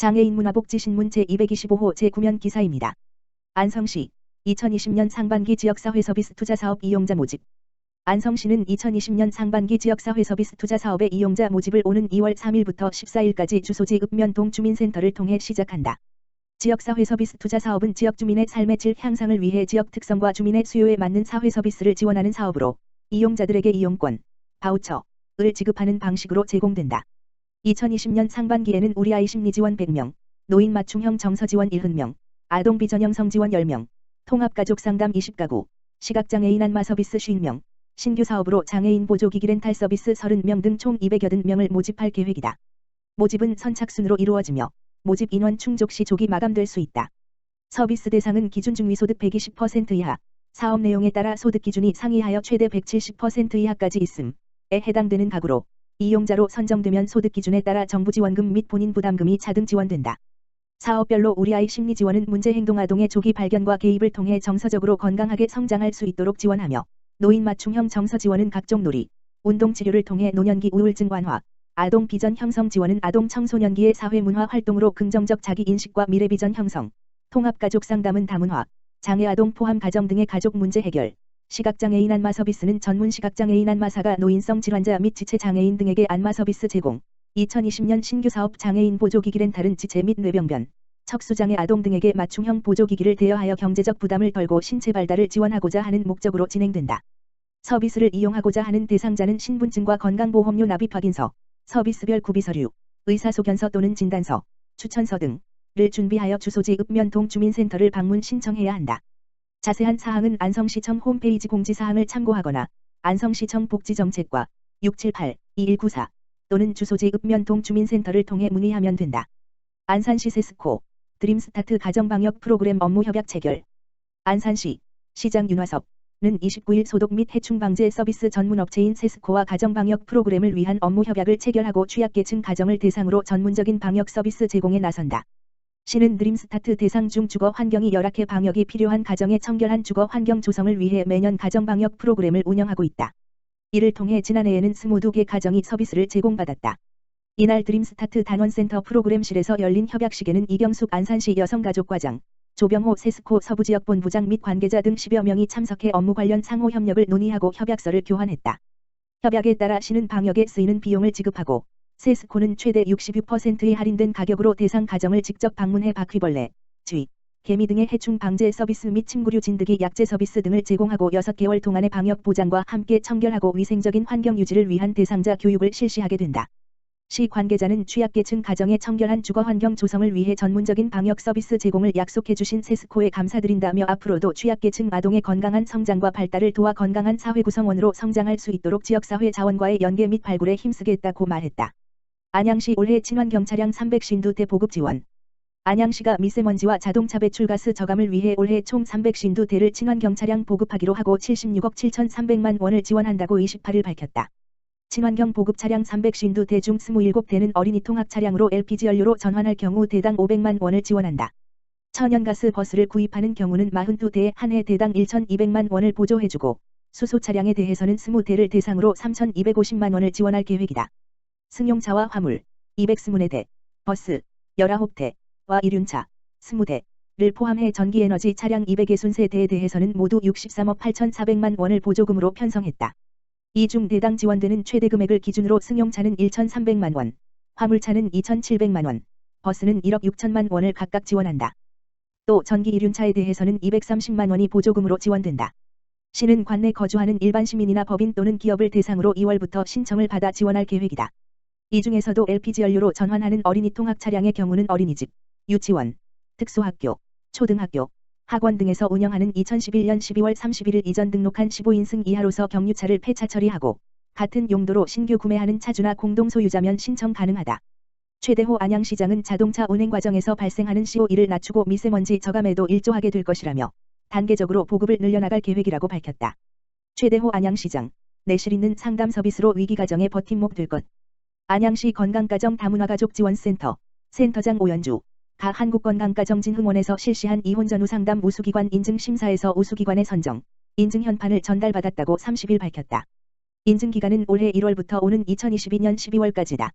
장애인 문화복지신문 제225호 제9면 기사입니다. 안성시 2020년 상반기 지역사회 서비스 투자 사업 이용자 모집. 안성시는 2020년 상반기 지역사회 서비스 투자 사업의 이용자 모집을 오는 2월 3일부터 14일까지 주소지 읍면동 주민센터를 통해 시작한다. 지역사회 서비스 투자 사업은 지역 주민의 삶의 질 향상을 위해 지역 특성과 주민의 수요에 맞는 사회 서비스를 지원하는 사업으로 이용자들에게 이용권, 바우처를 지급하는 방식으로 제공된다. 2020년 상반기에는 우리 아이 심리 지원 100명, 노인 맞춤형 정서 지원 70명, 아동 비전형 성지원 10명, 통합가족 상담 20가구, 시각장애인 안마 서비스 50명, 신규 사업으로 장애인 보조기기 렌탈 서비스 30명 등 총 280명을 모집할 계획이다. 모집은 선착순으로 이루어지며 모집 인원 충족 시 조기 마감될 수 있다. 서비스 대상은 기준 중위소득 120% 이하, 사업 내용에 따라 소득 기준이 상이하여 최대 170% 이하까지 있음에 해당되는 가구로 이용자로 선정되면 소득 기준에 따라 정부 지원금 및 본인 부담금이 차등 지원된다. 사업별로 우리 아이 심리 지원은 문제 행동 아동의 조기 발견과 개입을 통해 정서적으로 건강하게 성장할 수 있도록 지원하며, 노인 맞춤형 정서 지원은 각종 놀이, 운동 치료를 통해 노년기 우울증 완화, 아동 비전 형성 지원은 아동 청소년기의 사회 문화 활동으로 긍정적 자기 인식과 미래 비전 형성, 통합가족 상담은 다문화, 장애 아동 포함 가정 등의 가족 문제 해결, 시각장애인 안마 서비스는 전문 시각장애인 안마사가 노인성 질환자 및 지체장애인 등에게 안마 서비스 제공, 2020년 신규 사업 장애인 보조기기 렌탈은 지체 및 뇌병변, 척수장애 아동 등에게 맞춤형 보조기기를 대여하여 경제적 부담을 덜고 신체 발달을 지원하고자 하는 목적으로 진행된다. 서비스를 이용하고자 하는 대상자는 신분증과 건강보험료 납입 확인서, 서비스별 구비서류, 의사소견서 또는 진단서, 추천서 등을 준비하여 주소지 읍면동 주민센터를 방문 신청해야 한다. 자세한 사항은 안성시청 홈페이지 공지사항을 참고하거나 안성시청 복지정책과 678-2194 또는 주소지 읍면동 주민센터를 통해 문의하면 된다. 안산시 세스코 드림스타트 가정방역 프로그램 업무 협약 체결. 안산시 시장 윤화섭는 29일 소독 및 해충 방제 서비스 전문 업체인 세스코와 가정방역 프로그램을 위한 업무 협약을 체결하고 취약계층 가정을 대상으로 전문적인 방역 서비스 제공에 나선다. 시는 드림스타트 대상 중 주거 환경이 열악해 방역이 필요한 가정의 청결한 주거 환경 조성을 위해 매년 가정방역 프로그램을 운영하고 있다. 이를 통해 지난해에는 22개 가정이 서비스를 제공받았다. 이날 드림스타트 단원센터 프로그램실에서 열린 협약식에는 이경숙 안산시 여성가족과장, 조병호 세스코 서부지역본부장 및 관계자 등 10여 명이 참석해 업무 관련 상호 협력을 논의하고 협약서를 교환했다. 협약에 따라 시는 방역에 쓰이는 비용을 지급하고, 세스코는 최대 66%의 할인된 가격으로 대상 가정을 직접 방문해 바퀴벌레, 쥐, 개미 등의 해충 방제 서비스 및 침구류 진드기 약제 서비스 등을 제공하고 6개월 동안의 방역 보장과 함께 청결하고 위생적인 환경 유지를 위한 대상자 교육을 실시하게 된다. 시 관계자는 취약계층 가정의 청결한 주거 환경 조성을 위해 전문적인 방역 서비스 제공을 약속해 주신 세스코에 감사드린다며 앞으로도 취약계층 아동의 건강한 성장과 발달을 도와 건강한 사회 구성원으로 성장할 수 있도록 지역사회 자원과의 연계 및 발굴에 힘쓰겠다고 말했다. 안양시 올해 친환경 차량 352대 보급 지원. 안양시가 미세먼지와 자동차 배출가스 저감을 위해 올해 총 352대를 친환경 차량 보급하기로 하고 76억 7,300만 원을 지원한다고 28일 밝혔다. 친환경 보급 차량 352대 중 27대는 어린이 통학 차량으로 LPG 연료로 전환할 경우 대당 500만 원을 지원한다. 천연가스 버스를 구입하는 경우는 42대에 한 해 대당 1,200만 원을 보조해주고, 수소 차량에 대해서는 20대를 대상으로 3,250만 원을 지원할 계획이다. 승용차와 화물 220대, 버스 19대와 이륜차 20대를 포함해 전기에너지 차량 263대에 대해서는 모두 63억 8,400만 원을 보조금으로 편성했다. 이 중 대당 지원되는 최대 금액을 기준으로 승용차는 1,300만 원, 화물차는 2,700만 원, 버스는 1억 6천만 원을 각각 지원한다. 또 전기 이륜차에 대해서는 230만 원이 보조금으로 지원된다. 시는 관내 거주하는 일반 시민이나 법인 또는 기업을 대상으로 2월부터 신청을 받아 지원할 계획이다. 이 중에서도 LPG 연료로 전환하는 어린이 통학 차량의 경우는 어린이집, 유치원, 특수학교, 초등학교, 학원 등에서 운영하는 2011년 12월 31일 이전 등록한 15인승 이하로서 경유차를 폐차 처리하고, 같은 용도로 신규 구매하는 차주나 공동소유자면 신청 가능하다. 최대호 안양시장은 자동차 운행 과정에서 발생하는 CO2를 낮추고 미세먼지 저감에도 일조하게 될 것이라며, 단계적으로 보급을 늘려나갈 계획이라고 밝혔다. 최대호 안양시장, 내실 있는 상담 서비스로 위기 가정의 버팀목 될 것. 안양시 건강가정 다문화가족 지원센터 센터장 오연주, 가 한국건강가정진흥원에서 실시한 이혼 전후 상담 우수기관 인증심사에서 우수기관의 선정, 인증 현판을 전달받았다고 30일 밝혔다. 인증기간은 올해 1월부터 오는 2022년 12월까지다.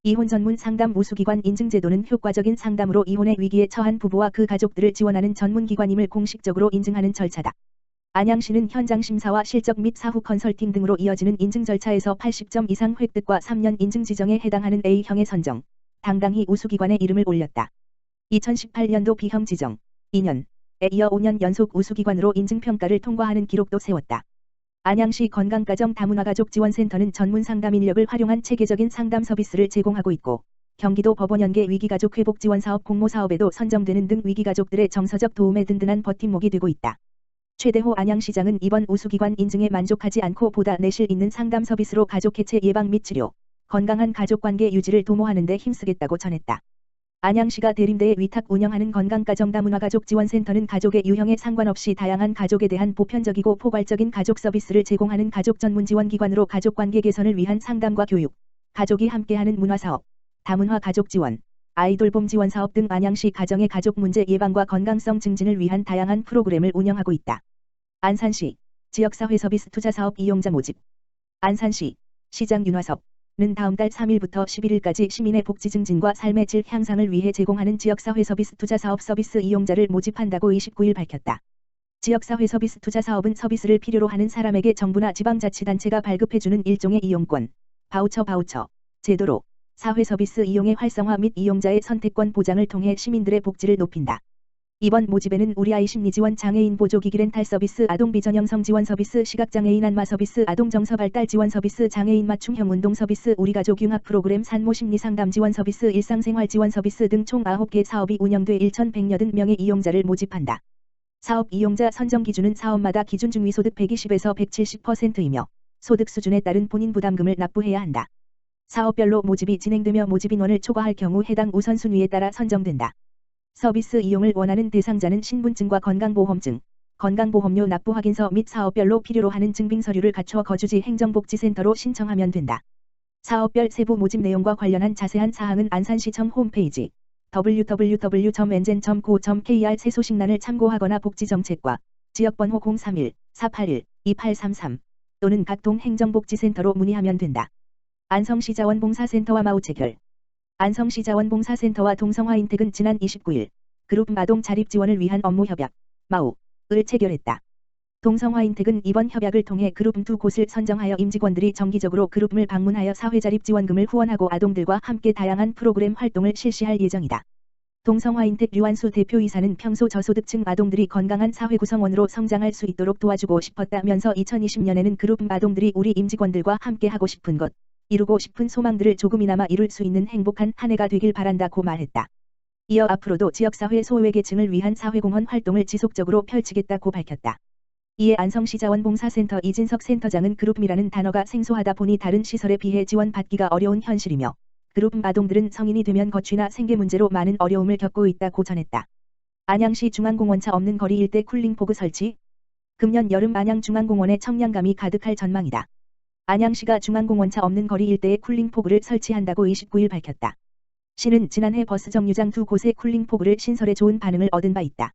이혼 전문 상담 우수기관 인증제도는 효과적인 상담으로 이혼의 위기에 처한 부부와 그 가족들을 지원하는 전문기관임을 공식적으로 인증하는 절차다. 안양시는 현장 심사와 실적 및 사후 컨설팅 등으로 이어지는 인증 절차에서 80점 이상 획득과 3년 인증 지정에 해당하는 A형의 선정, 당당히 우수기관에 이름을 올렸다. 2018년도 B형 지정, 2년에 이어 5년 연속 우수기관으로 인증평가를 통과하는 기록도 세웠다. 안양시 건강가정 다문화가족지원센터는 전문 상담 인력을 활용한 체계적인 상담 서비스를 제공하고 있고, 경기도 법원연계 위기가족 회복지원사업 공모사업에도 선정되는 등 위기가족들의 정서적 도움에 든든한 버팀목이 되고 있다. 최대호 안양시장은 이번 우수기관 인증에 만족하지 않고 보다 내실 있는 상담 서비스로 가족 해체 예방 및 치료, 건강한 가족관계 유지를 도모하는 데 힘쓰겠다고 전했다. 안양시가 대림대에 위탁 운영하는 건강가정 다문화가족지원센터는 가족의 유형에 상관없이 다양한 가족에 대한 보편적이고 포괄적인 가족 서비스를 제공하는 가족 전문 지원기관으로 가족관계 개선을 위한 상담과 교육, 가족이 함께하는 문화사업, 다문화 가족 지원, 아이돌봄 지원 사업 등 안양시 가정의 가족 문제 예방과 건강성 증진을 위한 다양한 프로그램을 운영하고 있다. 안산시 지역사회 서비스 투자 사업 이용자 모집. 안산시 시장 윤화섭는 다음 달 3일부터 11일까지 시민의 복지 증진과 삶의 질 향상을 위해 제공하는 지역사회 서비스 투자 사업 서비스 이용자를 모집한다고 29일 밝혔다. 지역사회 서비스 투자 사업은 서비스를 필요로 하는 사람에게 정부나 지방자치단체가 발급해주는 일종의 이용권, 바우처 제도로 사회 서비스 이용의 활성화 및 이용자의 선택권 보장을 통해 시민들의 복지를 높인다. 이번 모집에는 우리아이 심리지원 장애인 보조기기 렌탈 서비스 아동 비전형성 지원 서비스 시각장애인 안마 서비스 아동 정서 발달 지원 서비스 장애인 맞춤형 운동 서비스 우리가족 융합 프로그램 산모 심리 상담 지원 서비스 일상생활 지원 서비스 등 총 9개 사업이 운영돼 1,180명의 이용자를 모집한다. 사업 이용자 선정 기준은 사업마다 기준 중위소득 120에서 170%이며 소득 수준에 따른 본인 부담금을 납부해야 한다. 사업별로 모집이 진행되며 모집 인원을 초과할 경우 해당 우선순위에 따라 선정된다. 서비스 이용을 원하는 대상자는 신분증과 건강보험증, 건강보험료 납부 확인서 및 사업별로 필요로 하는 증빙서류를 갖춰 거주지 행정복지센터로 신청하면 된다. 사업별 세부 모집 내용과 관련한 자세한 사항은 안산시청 홈페이지 www.nzen.go.kr 새 소식란을 참고하거나 복지정책과 지역번호 031-481-2833 또는 각 동 행정복지센터로 문의하면 된다. 안성시 자원봉사센터와 마우 체결. 안성시 자원봉사센터와 동성화인텍은 지난 29일 그룹 아동 자립 지원을 위한 업무 협약 마우를 체결했다. 동성화인텍은 이번 협약을 통해 그룹 2곳을 선정하여 임직원들이 정기적으로 그룹을 방문하여 사회자립 지원금을 후원하고 아동들과 함께 다양한 프로그램 활동을 실시할 예정이다. 동성화인텍 류한수 대표이사는 평소 저소득층 아동들이 건강한 사회 구성원으로 성장할 수 있도록 도와주고 싶었다면서 2020년에는 그룹 아동들이 우리 임직원들과 함께 하고 싶은 것, 이루고 싶은 소망들을 조금이나마 이룰 수 있는 행복한 한 해가 되길 바란다고 말했다. 이어 앞으로도 지역사회 소외계층을 위한 사회공헌 활동을 지속적으로 펼치겠다고 밝혔다. 이에 안성시 자원봉사센터 이진석 센터장은 그룹이라는 단어가 생소하다 보니 다른 시설에 비해 지원받기가 어려운 현실이며 그룹 아동들은 성인이 되면 거취나 생계 문제로 많은 어려움을 겪고 있다고 전했다. 안양시 중앙공원차 없는 거리 일대 쿨링포그 설치. 금년 여름 안양 중앙공원에 청량감이 가득할 전망이다. 안양시가 중앙공원차 없는 거리 일대에 쿨링포그를 설치한다고 29일 밝혔다. 시는 지난해 버스 정류장 2곳에 쿨링포그를 신설해 좋은 반응을 얻은 바 있다.